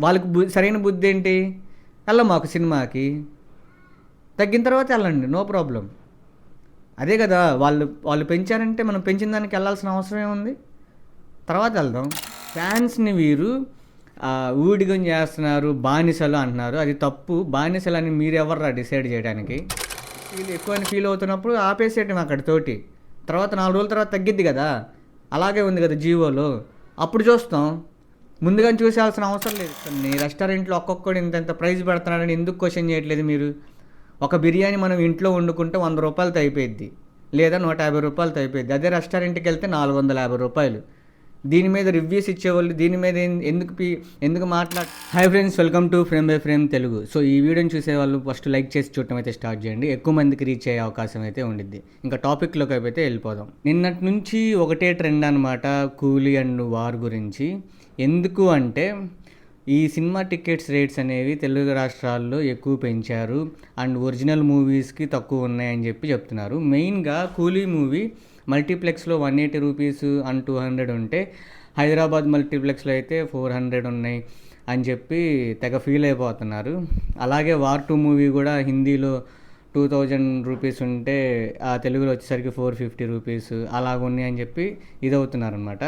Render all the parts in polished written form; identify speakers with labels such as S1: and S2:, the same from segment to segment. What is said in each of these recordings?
S1: వాళ్ళకి సరైన బుద్ధి ఏంటి? మాకు సినిమాకి. తగ్గిన తర్వాత వెళ్ళండి. No problem. అదే కదా! వాళ్ళు వాళ్ళు పెంచారంటే మనం పెంచిన దానికి వెళ్ళాల్సిన అవసరం ఏముంది? తర్వాత వెళ్దాం. ఫ్యాన్స్‌ని వీరు ఊడిగం చేస్తున్నారు, బానిసలు అంటున్నారు. అది తప్పు. బానిసలని మీరెవర్రా డిసైడ్ చేయడానికి? వీళ్ళు ఎక్కువని ఫీల్ అవుతున్నప్పుడు ఆపేసేయటం అక్కడితోటి. తర్వాత 4 రోజుల తర్వాత తగ్గిద్ది కదా! అలాగే ఉంది కదా జీవోలో. అప్పుడు చూస్తాం. ముందుగానే చూసేయాల్సిన అవసరం లేదు. కొన్ని రెస్టారెంట్‌లో ఒక్కొక్కడు ఇంతింత ప్రైస్ పెడుతున్నాడని ఎందుకు క్వెషన్ చేయట్లేదు మీరు? ఒక బిర్యానీ మనం ఇంట్లో వండుకుంటే రూ. 100తో అయిపోయిద్ది. లేదా రూ. 150తో అయిపోయిద్ది. అదే రెస్టారెంట్‌కెళ్తే రూ. 450. దీని మీద రివ్యూస్ ఇచ్చేవాళ్ళు దీని మీద ఎందుకు hi friends, welcome to frame by frame Telugu. So ఈ వీడియోని చూసేవాళ్ళు ఫస్ట్ లైక్ చేసి చూడటం అయితే స్టార్ట్ చేయండి. ఎక్కువ మందికి రీచ్ అయ్యే అవకాశం అయితే ఉండిద్ది. ఇంకా టాపిక్లోకి అయితే వెళ్ళిపోదాం. నిన్నటి నుంచి ఒకటే ట్రెండ్ అనమాట, కూలీ అండ్ వార్ గురించి. ఎందుకు అంటే ఈ సినిమా టికెట్స్ రేట్స్ అనేవి తెలుగు రాష్ట్రాల్లో ఎక్కువ పెంచారు అండ్ ఒరిజినల్ మూవీస్కి తక్కువ ఉన్నాయని చెప్తున్నారు. మెయిన్గా కూలీ మూవీ మల్టీప్లెక్స్లో 180 రూపీస్ అండ్ 200 ఉంటే హైదరాబాద్ మల్టీప్లెక్స్లో అయితే 400 ఉన్నాయి అని చెప్పి తెగ ఫీల్ అయిపోతున్నారు. అలాగే వార్ 2 మూవీ కూడా హిందీలో 2000 రూపీస్ ఉంటే ఆ తెలుగులో వచ్చేసరికి 450 రూపీస్ అలాగున్నాయి అని చెప్పి ఇదవుతున్నారనమాట.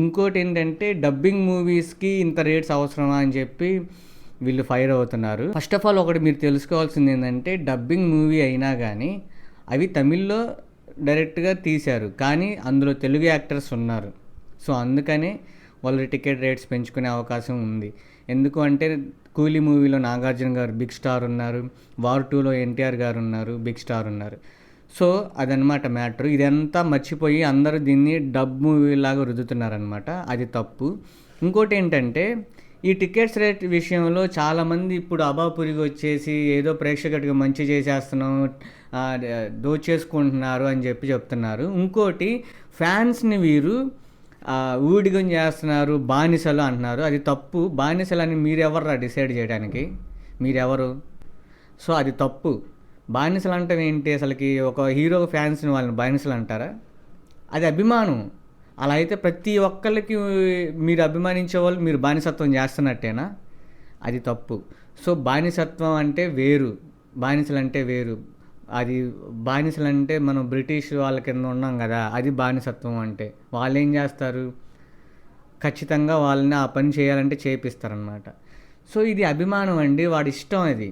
S1: ఇంకోటి ఏంటంటే డబ్బింగ్ మూవీస్కి ఇంత రేట్స్ అవసరమా అని చెప్పి వీళ్ళు ఫైర్ అవుతున్నారు. ఫస్ట్ ఆఫ్ ఆల్ ఒకటి మీరు తెలుసుకోవాల్సింది ఏంటంటే డబ్బింగ్ మూవీ అయినా కానీ అవి తమిళ్లో డైరెక్ట్గా తీశారు, కానీ అందులో తెలుగు యాక్టర్స్ ఉన్నారు. సో అందుకనే వాళ్ళు టికెట్ రేట్స్ పెంచుకునే అవకాశం ఉంది. ఎందుకు అంటే కూలీ మూవీలో నాగార్జున గారు బిగ్ స్టార్ ఉన్నారు, వార్ 2లో ఎన్టీఆర్ గారు ఉన్నారు, బిగ్ స్టార్ ఉన్నారు. సో అదనమాట మ్యాటర్. ఇదంతా మర్చిపోయి అందరూ దీన్ని డబ్ మూవీలాగా రుద్దుతున్నారనమాట. అది తప్పు. ఇంకోటి ఏంటంటే ఈ టికెట్స్ రేట్ విషయంలో చాలామంది ఇప్పుడు అబాపురికి వచ్చేసి ఏదో ప్రేక్షకుడికి మంచి చేసేస్తున్నాం, దోచేసుకుంటున్నారు అని చెప్తున్నారు. ఇంకోటి ఫ్యాన్స్ని వీరు ఊడిగం చేస్తున్నారు, బానిసలు అంటున్నారు. అది తప్పు. బానిసలని మీరెవర్రా డిసైడ్ చేయడానికి? మీరెవరు? సో అది తప్పు. బానిసలు అంటే ఏంటి? అసలుకి ఒక హీరో ఫ్యాన్స్ని వాళ్ళని బానిసలు అంటారా? అది అభిమానం. అలా అయితే ప్రతి ఒక్కళ్ళకి మీరు అభిమానించే వాళ్ళు మీరు బానిసత్వం చేస్తున్నట్టేనా? అది తప్పు. సో బానిసత్వం అంటే వేరు, బానిసలు అంటే వేరు. అది బానిసలంటే మనం బ్రిటిష్ వాళ్ళ కింద ఉన్నాం కదా, అది బానిసత్వం అంటే. వాళ్ళు ఏం చేస్తారు? ఖచ్చితంగా వాళ్ళని ఆ పని చేయాలంటే చేపిస్తారనమాట. సో ఇది అభిమానం అండి, వాడి ఇష్టం అది.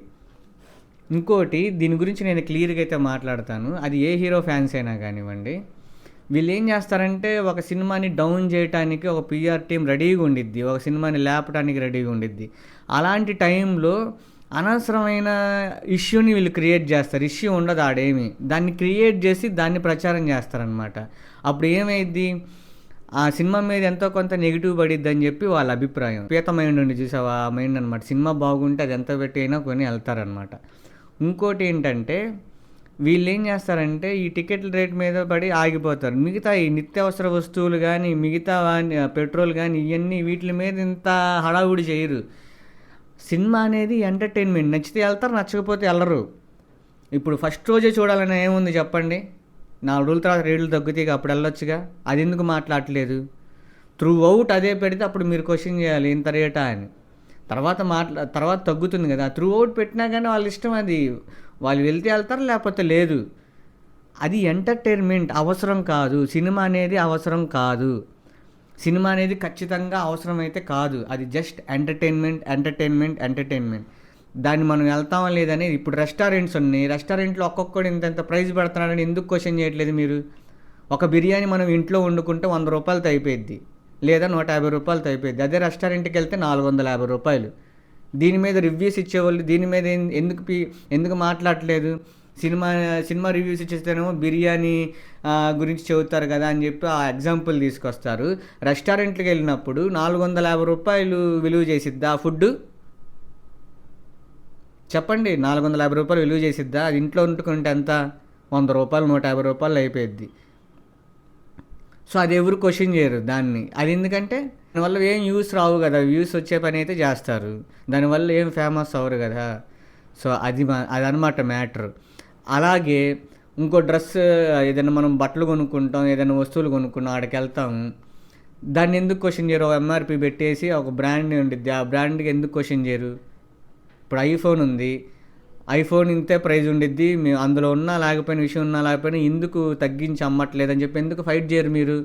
S1: ఇంకోటి దీని గురించి నేను క్లియర్గా అయితే మాట్లాడతాను. అది ఏ హీరో ఫ్యాన్స్ అయినా కానివ్వండి, వీళ్ళు ఏం చేస్తారంటే ఒక సినిమాని డౌన్ చేయడానికి ఒక పిఆర్ టీం రెడీగా ఉండిద్ది, ఒక సినిమాని లేపడానికి రెడీగా ఉండిద్ది. అలాంటి టైంలో అనవసరమైన ఇష్యూని వీళ్ళు క్రియేట్ చేస్తారు. ఇష్యూ ఉండదు ఆడేమి, దాన్ని క్రియేట్ చేసి దాన్ని ప్రచారం చేస్తారనమాట. అప్పుడు ఏమైద్ది? ఆ సినిమా మీద ఎంతో కొంత నెగిటివ్ పడిద్ది అని చెప్పి వాళ్ళ అభిప్రాయం. పీత మైండ్ ఉండి చూసావా, ఆ మైండ్ అనమాట. సినిమా బాగుంటే అది ఎంత పెట్టి అయినా కొని వెళ్తారనమాట. ఇంకోటి ఏంటంటే వీళ్ళు ఏం చేస్తారంటే ఈ టికెట్ల రేట్ మీద పడి ఆగిపోతారు. మిగతా ఈ నిత్యావసర వస్తువులు కానీ, మిగతా పెట్రోల్ కానీ, ఇవన్నీ వీటి మీద ఇంత హడావుడి చేయరు. సినిమా అనేది ఎంటర్టైన్మెంట్. నచ్చితే వెళ్తారు, నచ్చకపోతే వెళ్ళరు. ఇప్పుడు ఫస్ట్ రోజే చూడాలని ఏముంది చెప్పండి? 4 రోజుల తర్వాత రేట్లు తగ్గుతాయి, అప్పుడు వెళ్ళొచ్చుగా. అది ఎందుకు మాట్లాడట్లేదు? త్రూ అవుట్ అదే పెడితే అప్పుడు మీరు క్వశ్చన్ చేయాలి ఇంత రేటా అని. తర్వాత తగ్గుతుంది కదా. త్రూ అవుట్ పెట్టినా కానీ వాళ్ళ ఇష్టం అది. వాళ్ళు వెళ్తే వెళ్తారు, లేకపోతే లేదు. అది ఎంటర్టైన్మెంట్, అవసరం కాదు. సినిమా అనేది అవసరం కాదు. సినిమా అనేది ఖచ్చితంగా అవసరమైతే కాదు. అది జస్ట్ ఎంటర్టైన్మెంట్. దాన్ని మనం వెళ్తామా లేదనేది. ఇప్పుడు రెస్టారెంట్స్ ఉన్నాయి, రెస్టారెంట్లో ఒక్కొక్కడు ఇంత ప్రైస్ పెడుతున్నాడని ఎందుకు క్వశ్చన్ చేయట్లేదు మీరు? ఒక బిర్యానీ మనం ఇంట్లో వండుకుంటే రూ. 100తో అయిపోయిద్ది, లేదా రూ. 150తో అయిపోయిద్ది. అదే రెస్టారెంట్కి వెళ్తే రూ. 450. దీని మీద రివ్యూస్ ఇచ్చేవాళ్ళు దీని మీద ఎందుకు మాట్లాడట్లేదు? సినిమా రివ్యూస్ ఇచ్చేస్తేనేమో బిర్యానీ గురించి చెబుతారు కదా అని చెప్పి ఆ ఎగ్జాంపుల్ తీసుకొస్తారు. రెస్టారెంట్కి వెళ్ళినప్పుడు రూ. 450 విలువ చేసిద్దా ఆ ఫుడ్? చెప్పండి. రూ. 450 విలువ చేసిద్దా? అది ఇంట్లో వండుకుంటే ఎంత? రూ. 100, రూ. 150 అయిపోయిద్ది. సో అది ఎవరు క్వశ్చన్ చేయరు దాన్ని. అది ఎందుకంటే దానివల్ల ఏం యూస్ రావు కదా. వ్యూస్ వచ్చే పని అయితే చేస్తారు, దానివల్ల ఏం ఫేమస్ అవ్వరు కదా. సో అదనమాట మ్యాటర్. అలాగే ఇంకో డ్రెస్, ఏదైనా మనం బట్టలు కొనుక్కుంటాం, ఏదైనా వస్తువులు కొనుక్కుంటాం, ఆడికి వెళ్తాము. దాన్ని ఎందుకు క్వశ్చన్ చేయరు? ఒక ఎంఆర్పి పెట్టేసి ఒక బ్రాండ్ ఉండిద్ది, ఆ బ్రాండ్కి ఎందుకు క్వశ్చన్ చేయరు? ఇప్పుడు ఐఫోన్ ఉంది, ఐఫోన్ ఇంతే ప్రైజ్ ఉండిద్ది, మేము అందులో ఉన్నా లేకపోయినా విషయం ఉన్నా లేకపోయినా ఎందుకు తగ్గించి అమ్మట్లేదని చెప్పి ఎందుకు ఫైట్ చేయరు మీరు?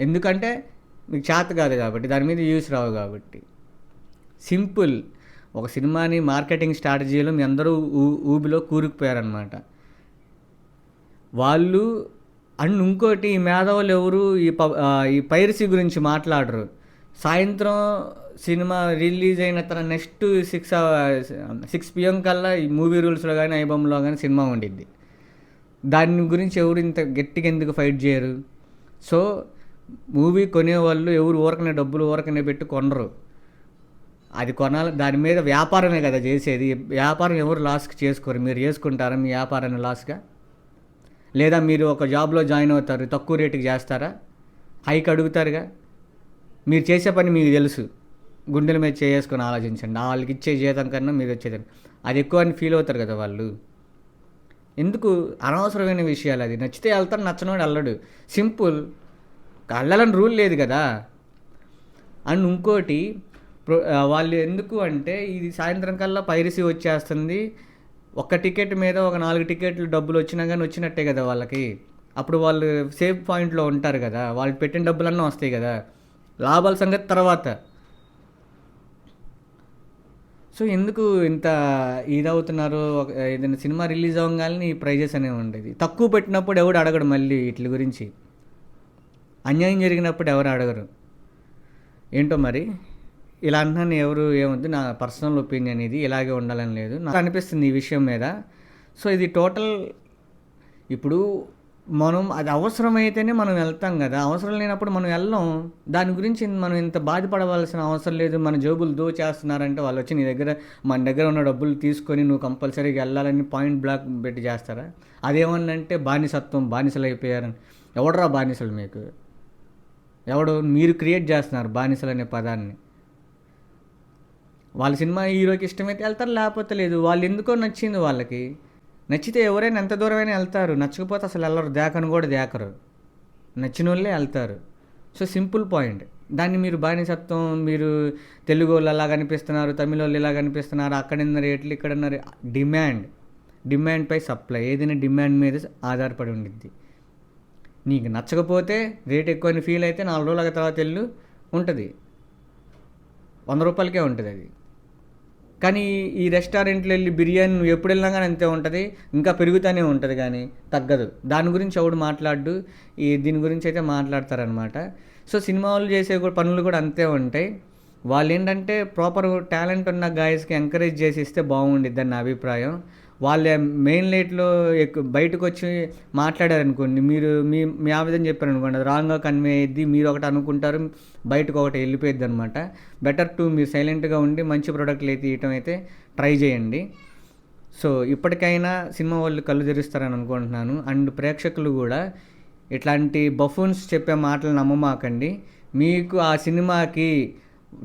S1: ఎందుకంటే మీకు చేత కాదు కాబట్టి, దాని మీద వ్యూస్ రావు కాబట్టి. సింపుల్. ఒక సినిమాని మార్కెటింగ్ స్ట్రాటజీలో మీ అందరూ ఊబిలో కూరుకుపోయారనమాట వాళ్ళు. అండ్ ఇంకోటి, ఈ మేధావులు ఎవరు ఈ పైరసీ గురించి మాట్లాడరు. సాయంత్రం సినిమా రిలీజ్ అయిన తర్వాత నెక్స్ట్ 6 PM కల్లా ఈ మూవీ రూల్స్లో కానీ ఐబొమ్మలో కానీ సినిమా ఉండిద్ది. దాని గురించి ఎవరు ఇంత గట్టిగా ఎందుకు ఫైట్ చేయరు? సో మూవీ కొనేవాళ్ళు ఎవరు ఊరకనే డబ్బులు ఊరకనే పెట్టి కొనరు. అది కొనాలి, దాని మీద వ్యాపారమే కదా చేసేది. వ్యాపారం ఎవరు లాస్కి చేసుకోరు. మీరు చేసుకుంటారా మీ వ్యాపారాన్ని లాస్గా? లేదా మీరు ఒక జాబ్లో జాయిన్ అవుతారు, తక్కువ రేటుకి చేస్తారా? హైక్ అడుగుతారుగా. మీరు చేసే పని మీకు తెలుసు, గుండెల మీద చేసుకొని ఆలోచించండి. వాళ్ళకి ఇచ్చే జీతం కన్నా మీరు వచ్చేదాన్ని అది ఎక్కువ అని ఫీల్ అవుతారు కదా వాళ్ళు. ఎందుకు అనవసరమైన విషయాలు? అది నచ్చితే వెళ్తాడు, నచ్చనోడు వెళ్ళడు. సింపుల్. వెళ్ళాలని రూల్ లేదు కదా. అండ్ ఇంకోటి, వాళ్ళు ఎందుకు అంటే ఇది సాయంత్రం కల్లా పైరసీ వచ్చేస్తుంది, ఒక్క టికెట్ మీద ఒక 4 టికెట్లు డబ్బులు వచ్చినా కానీ వచ్చినట్టే కదా వాళ్ళకి. అప్పుడు వాళ్ళు సేఫ్ పాయింట్లో ఉంటారు కదా, వాళ్ళు పెట్టిన డబ్బులన్నా వస్తాయి కదా. లాభాల సంగతి తర్వాత. సో ఎందుకు ఇంత ఇదవుతున్నారు? ఏదైనా సినిమా రిలీజ్ అవ్వగానే ఈ ప్రైజెస్ అనేవి ఉండేది. తక్కువ పెట్టినప్పుడు ఎవడు అడగడు మళ్ళీ వీటి గురించి. అన్యాయం జరిగినప్పుడు ఎవరు అడగరు. ఏంటో మరి ఇలా అంటున్నాను, ఎవరు ఏమొద్దు, నా పర్సనల్ ఒపీనియన్ ఇది, ఇలాగే ఉండాలని లేదు నాకు అనిపిస్తుంది ఈ విషయం మీద. సో ఇది టోటల్. ఇప్పుడు మనం అది అవసరమైతేనే మనం వెళ్తాం కదా, అవసరం లేనప్పుడు మనం వెళ్ళాం. దాని గురించి మనం ఇంత బాధపడవలసిన అవసరం లేదు. మన జేబులు దోచేస్తున్నారంటే వాళ్ళు వచ్చి నీ దగ్గర, మన దగ్గర ఉన్న డబ్బులు తీసుకొని నువ్వు కంపల్సరీగా వెళ్ళాలని పాయింట్ బ్లాక్ పెట్టి చేస్తారా? అదేమన్నంటే బానిసత్వం, బానిసలు అయిపోయారని. ఎవడరా బానిసలు మీకు? ఎవడు? మీరు క్రియేట్ చేస్తున్నారు బానిసలు అనే పదాన్ని. వాళ్ళ సినిమా హీరోకి ఇష్టమైతే వెళ్తారు, లేకపోతే లేదు. వాళ్ళు ఎందుకో నచ్చింది వాళ్ళకి. నచ్చితే ఎవరైనా ఎంత దూరమైనా వెళ్తారు, నచ్చకపోతే అసలు వెళ్ళరు, దేకను కూడా దేకరు. నచ్చిన వాళ్ళే వెళ్తారు. So simple point. దాన్ని మీరు బానిసత్వం, మీరు తెలుగు వాళ్ళు ఎలా కనిపిస్తున్నారు, తమిళ వాళ్ళు ఎలా కనిపిస్తున్నారు, అక్కడున్న రేట్లు ఇక్కడున్న డిమాండ్ పై సప్లై. ఏదైనా డిమాండ్ మీద ఆధారపడి ఉండిద్ది. నీకు నచ్చకపోతే రేట్ ఎక్కువని ఫీల్ అయితే 4 రోజుల తర్వాత ఉంటుంది, 100 రూపాయలకే ఉంటుంది అది. కానీ ఈ రెస్టారెంట్లో వెళ్ళి బిర్యానీ నువ్వు ఎప్పుడు వెళ్ళినా కానీ అంతే ఉంటుంది, ఇంకా పెరుగుతూనే ఉంటుంది కానీ తగ్గదు. దాని గురించి ఎవడు మాట్లాడు, దీని గురించి అయితే మాట్లాడతారనమాట. సో సినిమా వాళ్ళు చేసే పనులు కూడా అంతే ఉంటాయి. వాళ్ళు ఏంటంటే ప్రాపర్ టాలెంట్ ఉన్న గాయస్కి ఎంకరేజ్ చేసి ఇస్తే బాగుండిద్దని నా అభిప్రాయం. వాళ్ళ మెయిన్ లైట్లో బయటకు వచ్చి మాట్లాడారనుకోండి, మీరు మీ ఆవేదన చెప్పారనుకోండి, అది రాంగ్గా కన్వే అయ్యిద్ది. మీరు ఒకటి అనుకుంటారు, బయటకు ఒకటి వెళ్ళిపోయిద్ది అనమాట. బెటర్ టు మీరు సైలెంట్గా ఉండి మంచి ప్రోడక్ట్లు అయితే ఇవ్వటం అయితే ట్రై చేయండి. సో ఇప్పటికైనా సినిమా వాళ్ళు కళ్ళు తెరుస్తారని అనుకుంటున్నాను. అండ్ ప్రేక్షకులు కూడా ఇట్లాంటి బఫూన్స్ చెప్పే మాటలు నమ్మమాకండి. మీకు ఆ సినిమాకి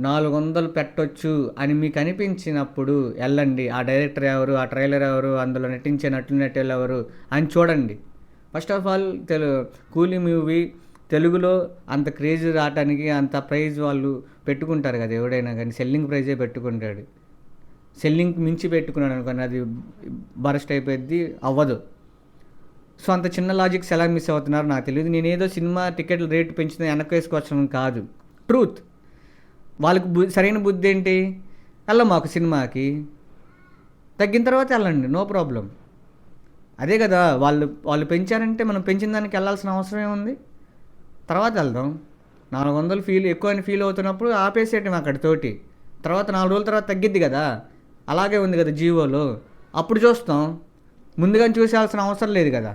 S1: 400 పెట్టొచ్చు అని మీకు అనిపించినప్పుడు వెళ్ళండి. ఆ డైరెక్టర్ ఎవరు, ఆ ట్రైలర్ ఎవరు, అందులో నటించే నటులు ఎవరు అని చూడండి. ఫస్ట్ ఆఫ్ ఆల్ కూలీ మూవీ తెలుగులో అంత క్రేజ్ రావడానికి అంత ప్రైజ్ వాళ్ళు పెట్టుకుంటారు కదా. ఎవడైనా కానీ సెల్లింగ్ ప్రైజే పెట్టుకుంటాడు. సెల్లింగ్ మించి పెట్టుకున్నాడు అనుకోండి, అది బరస్ట్ అయిపోద్ది, అవ్వదు. సో అంత చిన్న లాజిక్స్ ఎలా మిస్ అవుతున్నారో నాకు తెలియదు. నేనేదో సినిమా టికెట్ల రేటు పెంచుతుంది వెనక్కి వేసుకోవచ్చు కాదు, ట్రూత్. వాళ్ళకి సరైన బుద్ధి ఏంటి? మాకు సినిమాకి తగ్గిన తర్వాత వెళ్ళండి, నో ప్రాబ్లం. అదే కదా, వాళ్ళు పెంచారంటే మనం పెంచిన దానికి వెళ్ళాల్సిన అవసరం ఏముంది? తర్వాత వెళ్దాం. 400 ఎక్కువ అని ఫీల్ అవుతున్నప్పుడు ఆపేసేయటం అక్కడితోటి. తర్వాత 4 రోజుల తర్వాత తగ్గిద్ది కదా, అలాగే ఉంది కదా జీవోలో, అప్పుడు చూస్తాం. ముందుగానే చూసేయాల్సిన అవసరం లేదు కదా.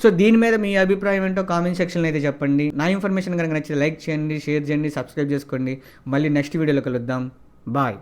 S1: సో దీని మీద మీ అభిప్రాయం ఏంటో కామెంట్ సెక్షన్లో అయితే చెప్పండి. నా ఇన్ఫర్మేషన్ కనుక నచ్చితే లైక్ చేయండి, షేర్ చేయండి, సబ్స్క్రైబ్ చేసుకోండి. మళ్ళీ నెక్స్ట్ వీడియోలో కలుద్దాం. బాయ్.